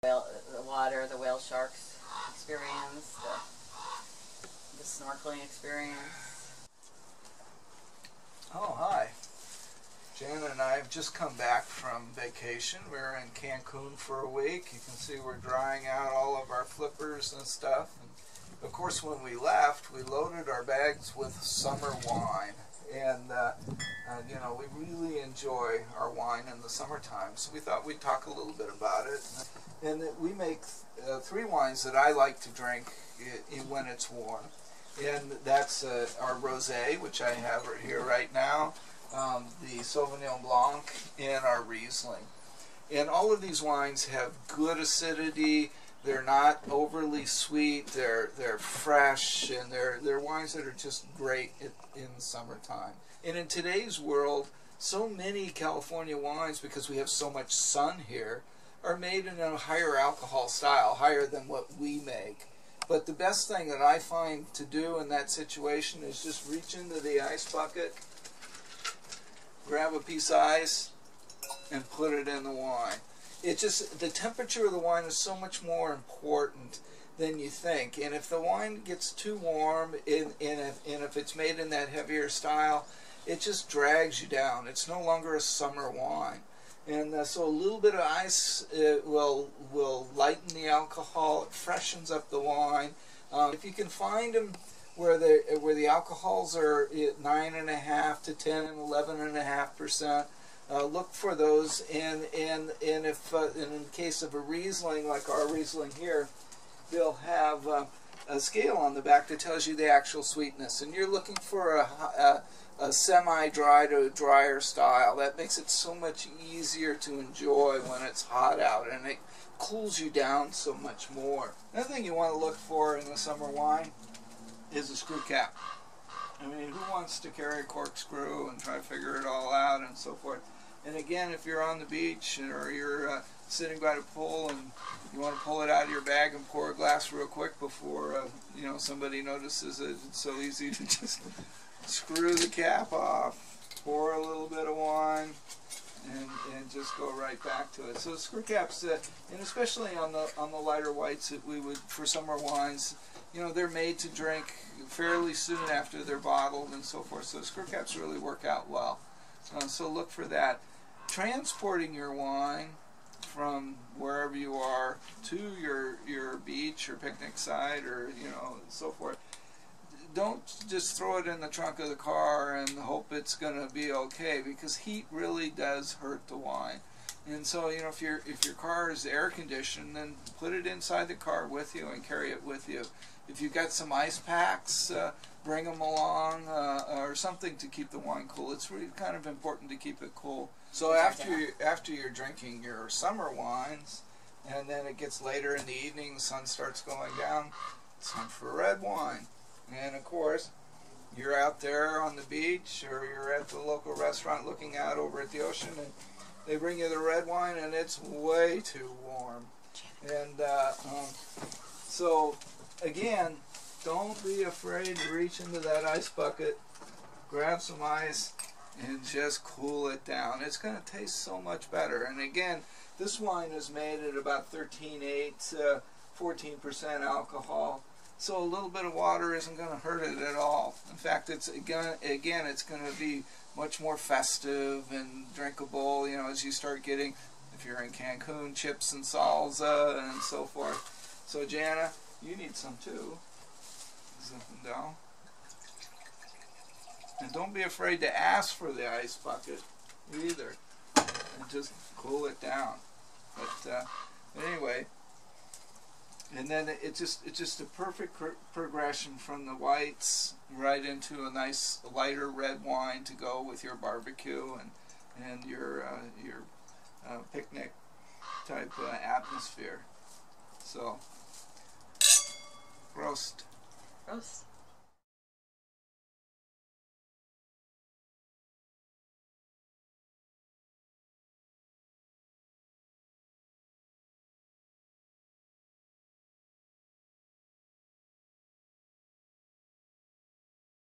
The water, the whale sharks experience, the snorkeling experience. Oh, hi. Jana and I have just come back from vacation. We were in Cancun for a week. You can see we're drying out all of our flippers and stuff. And of course, when we left, we loaded our bags with summer wine. And, you know, we really enjoy our wine in the summertime. So we thought we'd talk a little bit about it. And we make 3 wines that I like to drink when it's warm. And that's our rosé, which I have right here right now, the Sauvignon Blanc, and our Riesling. And all of these wines have good acidity. They're not overly sweet. They're fresh, and they're wines that are just great in the summertime. And in today's world, so many California wines, because we have so much sun here, are made in a higher alcohol style, higher than what we make. But the best thing that I find to do in that situation is just reach into the ice bucket, grab a piece of ice, and put it in the wine. It just, the temperature of the wine is so much more important than you think. And if the wine gets too warm, and if it's made in that heavier style, it just drags you down. It's no longer a summer wine. And so a little bit of ice will lighten the alcohol. It freshens up the wine. If you can find them where the alcohols are at 9.5 to 10 and 11.5%, look for those. And if in the case of a Riesling like our Riesling here, they'll have a scale on the back that tells you the actual sweetness. And you're looking for a semi-dry to drier style. That makes it so much easier to enjoy when it's hot out, and it cools you down so much more. Another thing you want to look for in the summer wine is a screw cap. I mean, who wants to carry a corkscrew and try to figure it all out and so forth? And again, if you're on the beach or you're sitting by the pool and you want to pull it out of your bag and pour a glass real quick before you know, somebody notices it, it's so easy to just screw the cap off, pour a little bit of wine, and just go right back to it. So screw caps, and especially on the lighter whites that we would, for summer wines, you know, they're made to drink fairly soon after they're bottled and so forth. So screw caps really work out well. So look for that. Transporting your wine from wherever you are to your beach or picnic site or, you know, so forth. Don't just throw it in the trunk of the car and hope it's going to be okay, because heat really does hurt the wine. And so, you know, if your car is air conditioned, then put it inside the car with you and carry it with you. If you've got some ice packs, bring them along, or something to keep the wine cool. It's really kind of important to keep it cool. So after you're drinking your summer wines, and then it gets later in the evening, the sun starts going down, it's time for red wine. And of course, you're out there on the beach or you're at the local restaurant looking out over at the ocean, and they bring you the red wine and it's way too warm. And so again, don't be afraid to reach into that ice bucket, grab some ice, and just cool it down. It's going to taste so much better. And again, this wine is made at about 13.8, 14% alcohol. So a little bit of water isn't going to hurt it at all. In fact, it's going to be much more festive and drinkable, you know, as you start getting, if you're in Cancun, chips and salsa and so forth. So Jana, you need some too. Zip them down. And don't be afraid to ask for the ice bucket either. And just cool it down. But anyway. And then it's just a perfect progression from the whites right into a nice lighter red wine to go with your barbecue and your picnic type atmosphere. So, Prost. Prost.